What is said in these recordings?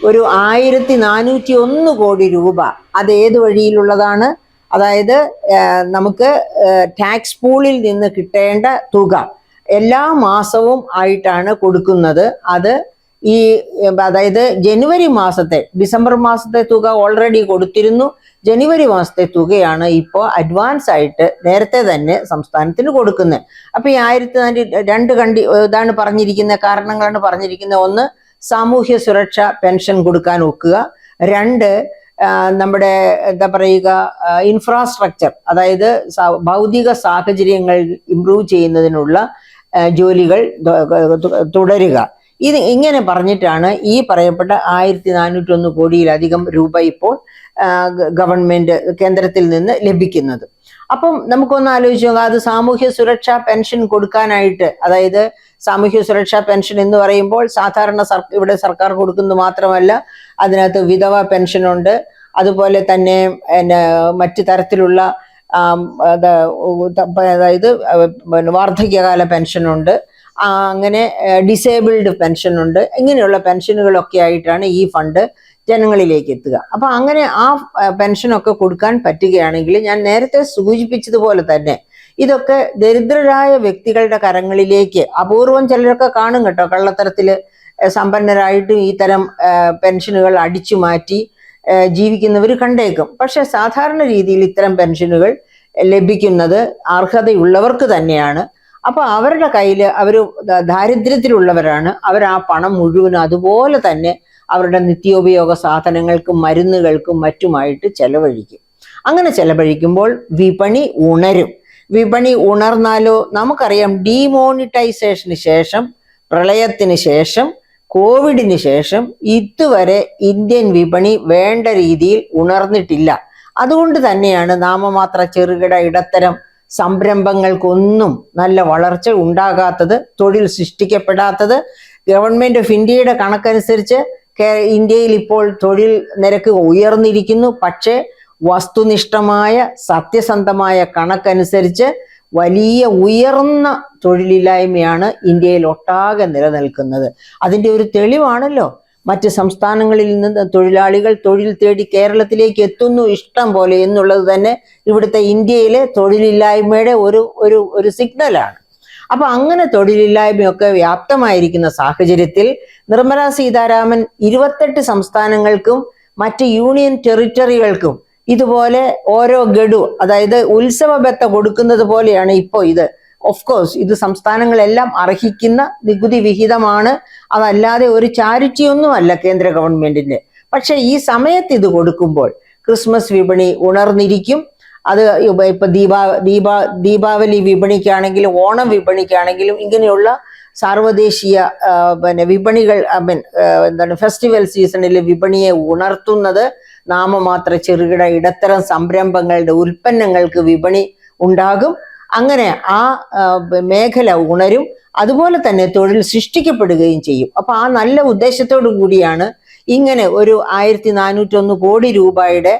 ഒരു 1401 കോടി രൂപ അത് ഏത് വഴിയിലുള്ളതാണ്? അതായത് നമുക്ക് ടാക്സ് പൂളിൽ നിന്ന് കിട്ടേണ്ട തുക എല്ലാ മാസവും ആയിട്ടാണ് കൊടുക്കുന്നത്. അത് ഈ അതായത് ജനുവരി മാസത്തെ, ഡിസംബർ മാസത്തെ തുക ഓൾറെഡി കൊടുത്തിരുന്നു. ജനുവരി മാസത്തെ തുകയാണ് ഇപ്പോൾ അഡ്വാൻസ് ആയിട്ട് നേരത്തെ തന്നെ സംസ്ഥാനത്തിന് കൊടുക്കുന്നത്. അപ്പൊ ഈ 1402 ഇതാണ് പറഞ്ഞിരിക്കുന്ന കാരണങ്ങളാണ് പറഞ്ഞിരിക്കുന്നത്. ഒന്ന്, സാമൂഹ്യ സുരക്ഷ പെൻഷൻ കൊടുക്കാൻ ഒക്കുക. 2, നമ്മുടെ എന്താ പറയുക, ഇൻഫ്രാസ്ട്രക്ചർ, അതായത് ഭൗതിക സാഹചര്യങ്ങൾ ഇംപ്രൂവ് ചെയ്യുന്നതിനുള്ള ജോലികൾ തുടരുക. ഇങ്ങനെ പറഞ്ഞിട്ടാണ് ഈ പറയപ്പെട്ട 1401 കോടിയിലധികം രൂപ ഇപ്പോൾ ഗവൺമെന്റ് കേന്ദ്രത്തിൽ നിന്ന് ലഭിക്കുന്നത്. അപ്പം നമുക്കൊന്ന് ആലോചിച്ച് നോക്കാം, അത് സാമൂഹ്യ സുരക്ഷാ പെൻഷൻ കൊടുക്കാനായിട്ട്, അതായത് സാമൂഹ്യ സുരക്ഷാ പെൻഷൻ എന്ന് പറയുമ്പോൾ സാധാരണ ഇവിടെ സർക്കാർ കൊടുക്കുന്നത് മാത്രമല്ല, അതിനകത്ത് വിധവ പെൻഷനുണ്ട്, അതുപോലെ തന്നെ മറ്റു തരത്തിലുള്ള അതായത് വാർദ്ധക്യകാല പെൻഷനുണ്ട്, അങ്ങനെ ഡിസേബിൾഡ് പെൻഷനുണ്ട്. ഇങ്ങനെയുള്ള പെൻഷനുകളൊക്കെ ആയിട്ടാണ് ഈ ഫണ്ട് ജനങ്ങളിലേക്ക് എത്തുക. അപ്പൊ അങ്ങനെ ആ പെൻഷനൊക്കെ കൊടുക്കാൻ പറ്റുകയാണെങ്കിൽ, ഞാൻ നേരത്തെ സൂചിപ്പിച്ചതുപോലെ തന്നെ ഇതൊക്കെ ദരിദ്രരായ വ്യക്തികളുടെ കരങ്ങളിലേക്ക്, അപൂർവം ചിലരൊക്കെ കാണും കേട്ടോ, കള്ളത്തരത്തില് സമ്പന്നരായിട്ടും ഈ തരം പെൻഷനുകൾ അടിച്ചു മാറ്റി ജീവിക്കുന്നവർ കണ്ടേക്കും. പക്ഷെ സാധാരണ രീതിയിൽ ഇത്തരം പെൻഷനുകൾ ലഭിക്കുന്നത് അർഹതയുള്ളവർക്ക് തന്നെയാണ്. അപ്പൊ അവരുടെ കയ്യിൽ അവർ ദാരിദ്ര്യത്തിലുള്ളവരാണ്. അവർ ആ പണം മുഴുവനും അതുപോലെ തന്നെ അവരുടെ നിത്യോപയോഗ സാധനങ്ങൾക്കും മരുന്നുകൾക്കും മറ്റുമായിട്ട് ചെലവഴിക്കും. അങ്ങനെ ചെലവഴിക്കുമ്പോൾ വിപണി ഉണരും. വിപണി ഉണർന്നാലോ, നമുക്കറിയാം ഡീമോണിറ്റൈസേഷന് ശേഷം, പ്രളയത്തിന് ശേഷം, കോവിഡിന് ശേഷം ഇതുവരെ ഇന്ത്യൻ വിപണി വേണ്ട രീതിയിൽ ഉണർന്നിട്ടില്ല. അതുകൊണ്ട് തന്നെയാണ് നാമമാത്ര ചെറുകിട ഇടത്തരം സംരംഭങ്ങൾക്കൊന്നും നല്ല വളർച്ച ഉണ്ടാകാത്തത്, തൊഴിൽ സൃഷ്ടിക്കപ്പെടാത്തത്. ഗവൺമെന്റ് ഓഫ് ഇന്ത്യയുടെ കണക്കനുസരിച്ച് ഇന്ത്യയിൽ ഇപ്പോൾ തൊഴിൽ നിരക്ക് ഉയർന്നിരിക്കുന്നു. പക്ഷേ വസ്തുനിഷ്ഠമായ സത്യസന്ധമായ കണക്കനുസരിച്ച് വലിയ ഉയർന്ന തൊഴിലില്ലായ്മയാണ് ഇന്ത്യയിൽ ഒട്ടാകെ നിലനിൽക്കുന്നത്. അതിൻ്റെ ഒരു തെളിവാണല്ലോ മറ്റ് സംസ്ഥാനങ്ങളിൽ നിന്ന് തൊഴിലാളികൾ തൊഴിൽ തേടി കേരളത്തിലേക്ക് എത്തുന്നു ഇഷ്ടം പോലെ എന്നുള്ളത് തന്നെ ഇവിടുത്തെ ഇന്ത്യയിലെ തൊഴിലില്ലായ്മയുടെ ഒരു സിഗ്നലാണ്. അപ്പൊ അങ്ങനെ തൊഴിലില്ലായ്മയൊക്കെ വ്യാപ്തമായിരിക്കുന്ന സാഹചര്യത്തിൽ നിർമ്മല സീതാരാമൻ 28 സംസ്ഥാനങ്ങൾക്കും മറ്റ് യൂണിയൻ ടെറിട്ടറികൾക്കും ഇതുപോലെ ഓരോ ഗഡു, അതായത് ഉത്സവ ബത്ത കൊടുക്കുന്നത് പോലെയാണ് ഇപ്പോൾ ഇത്. ഓഫ് കോഴ്സ് ഇത് സംസ്ഥാനങ്ങളെല്ലാം അർഹിക്കുന്ന നികുതി വിഹിതമാണ്, അതല്ലാതെ ഒരു ചാരിറ്റി ഒന്നുമല്ല കേന്ദ്ര ഗവൺമെന്റിന്റെ. പക്ഷെ ഈ സമയത്ത് ഇത് കൊടുക്കുമ്പോൾ ക്രിസ്മസ് വിപണി ഉണർന്നിരിക്കും. അത് ഇപ്പൊ ദീപാവലി വിപണിക്കാണെങ്കിലും ഓണം വിപണിക്കാണെങ്കിലും ഇങ്ങനെയുള്ള സാർവദേശീയ വിപണികൾ, ഫെസ്റ്റിവൽ സീസണിൽ വിപണിയെ ഉണർത്തുന്നത് നാമമാത്ര ചെറുകിട ഇടത്തരം സംരംഭങ്ങളുടെ ഉൽപ്പന്നങ്ങൾക്ക് വിപണി ഉണ്ടാകും. അങ്ങനെ ആ മേഖല ഉണരും. അതുപോലെ തന്നെ തൊഴിൽ സൃഷ്ടിക്കപ്പെടുകയും ചെയ്യും. അപ്പൊ ആ നല്ല ഉദ്ദേശത്തോടു കൂടിയാണ് ഇങ്ങനെ ഒരു 1401 കോടി രൂപയുടെ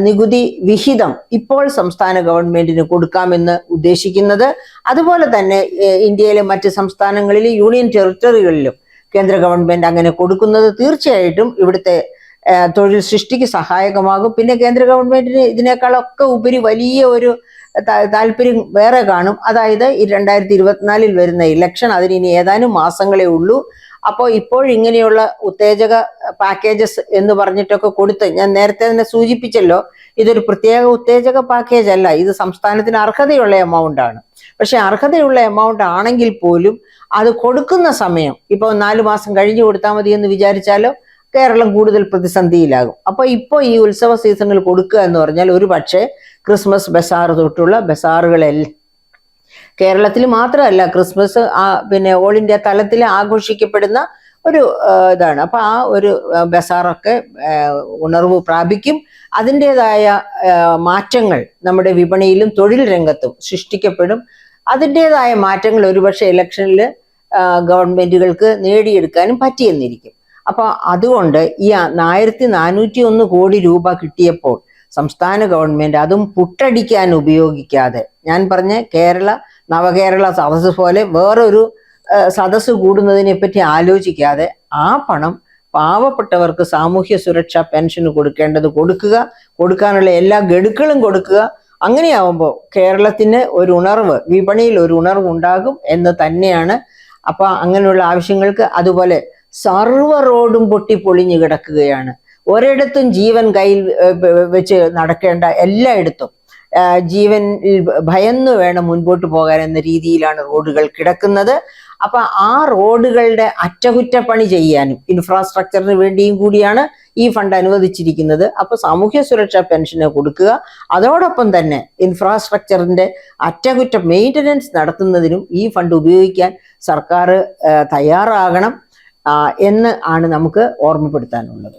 നികുതി വിഹിതം ഇപ്പോൾ സംസ്ഥാന ഗവൺമെന്റിന് കൊടുക്കാമെന്ന് ഉദ്ദേശിക്കുന്നത്. അതുപോലെ തന്നെ ഇന്ത്യയിലെ മറ്റ് സംസ്ഥാനങ്ങളിലും യൂണിയൻ ടെറിട്ടറികളിലും കേന്ദ്ര ഗവൺമെന്റ് അങ്ങനെ കൊടുക്കുന്നത് തീർച്ചയായിട്ടും ഇവിടുത്തെ തൊഴിൽ സൃഷ്ടിക്ക് സഹായകമാകും. പിന്നെ കേന്ദ്ര ഗവൺമെന്റിന് ഇതിനേക്കാളൊക്കെ ഉപരി വലിയ ഒരു താല്പര്യം വേറെ കാണും. അതായത് ഈ 2024 വരുന്ന ഇലക്ഷൻ, അതിന് ഇനി ഏതാനും മാസങ്ങളേ ഉള്ളൂ. അപ്പോൾ ഇപ്പോൾ ഇങ്ങനെയുള്ള ഉത്തേജക പാക്കേജസ് എന്ന് പറഞ്ഞിട്ടൊക്കെ കൊടുത്ത്, ഞാൻ നേരത്തെ തന്നെ സൂചിപ്പിച്ചല്ലോ, ഇതൊരു പ്രത്യേക ഉത്തേജക പാക്കേജ് അല്ല, ഇത് സംസ്ഥാനത്തിന് അർഹതയുള്ള എമൗണ്ട് ആണ്. പക്ഷെ അർഹതയുള്ള എമൗണ്ട് ആണെങ്കിൽ പോലും അത് കൊടുക്കുന്ന സമയം ഇപ്പോൾ 4 മാസം കഴിഞ്ഞു കൊടുത്താൽ മതി എന്ന് വിചാരിച്ചാലോ കേരളം കൂടുതൽ പ്രതിസന്ധിയിലാകും. അപ്പൊ ഇപ്പോൾ ഈ ഉത്സവ സീസണിൽ കൊടുക്കുക എന്ന് പറഞ്ഞാൽ ഒരു പക്ഷേ ക്രിസ്മസ് ബസാർ തൊട്ടുള്ള ബസാറുകളെല്ലാം കേരളത്തിൽ മാത്രമല്ല, ക്രിസ്മസ് പിന്നെ ഓൾ ഇന്ത്യ തലത്തിൽ ആഘോഷിക്കപ്പെടുന്ന ഒരു ഇതാണ്. അപ്പൊ ആ ഒരു ബസാറൊക്കെ ഉണർവ് പ്രാപിക്കും. അതിൻ്റെതായ മാറ്റങ്ങൾ നമ്മുടെ വിപണിയിലും തൊഴിൽ രംഗത്തും സൃഷ്ടിക്കപ്പെടും. അതിൻ്റെതായ മാറ്റങ്ങൾ ഒരുപക്ഷെ ഇലക്ഷനിൽ ഗവൺമെന്റുകൾക്ക് നേടിയെടുക്കാനും പറ്റിയെന്നിരിക്കും. അപ്പൊ അതുകൊണ്ട് ഈ 1401 കോടി രൂപ കിട്ടിയപ്പോൾ സംസ്ഥാന ഗവൺമെന്റ് അതും പുട്ടടിക്കാൻ ഉപയോഗിക്കാതെ, ഞാൻ പറഞ്ഞ നവകേരള സദസ്സ് പോലെ വേറൊരു സദസ്സ് കൂടുന്നതിനെ പറ്റി ആലോചിക്കാതെ ആ പണം പാവപ്പെട്ടവർക്ക് സാമൂഹ്യ സുരക്ഷാ പെൻഷൻ കൊടുക്കാനുള്ള എല്ലാ ഗഡുക്കളും കൊടുക്കുക. അങ്ങനെയാവുമ്പോൾ കേരളത്തിന് ഒരു ഉണർവ്, വിപണിയിൽ ഒരു ഉണർവ് ഉണ്ടാകും എന്ന് തന്നെയാണ്. അപ്പൊ അങ്ങനെയുള്ള ആവശ്യങ്ങൾക്ക്. അതുപോലെ സർവ്വ റോഡും പൊട്ടിപ്പൊളിഞ്ഞു കിടക്കുകയാണ്. ഒരിടത്തും ജീവൻ കയ്യിൽ വെച്ച് നടക്കേണ്ട, എല്ലായിടത്തും ജീവൻ ഭയന്നു വേണം മുൻപോട്ട് പോകാൻ എന്ന രീതിയിലാണ് റോഡുകൾ കിടക്കുന്നത്. അപ്പൊ ആ റോഡുകളുടെ അറ്റകുറ്റപ്പണി ചെയ്യാനും ഇൻഫ്രാസ്ട്രക്ചറിന് വേണ്ടിയും കൂടിയാണ് ഈ ഫണ്ട് അനുവദിച്ചിരിക്കുന്നത്. അപ്പൊ സാമൂഹ്യ സുരക്ഷാ പെൻഷന് കൊടുക്കുക, അതോടൊപ്പം തന്നെ ഇൻഫ്രാസ്ട്രക്ചറിന്റെ മെയിൻ്റനൻസ് നടത്തുന്നതിനും ഈ ഫണ്ട് ഉപയോഗിക്കാൻ സർക്കാർ തയ്യാറാകണം എന്ന് ആണ് നമുക്ക് ഓർമ്മപ്പെടുത്താനുള്ളത്.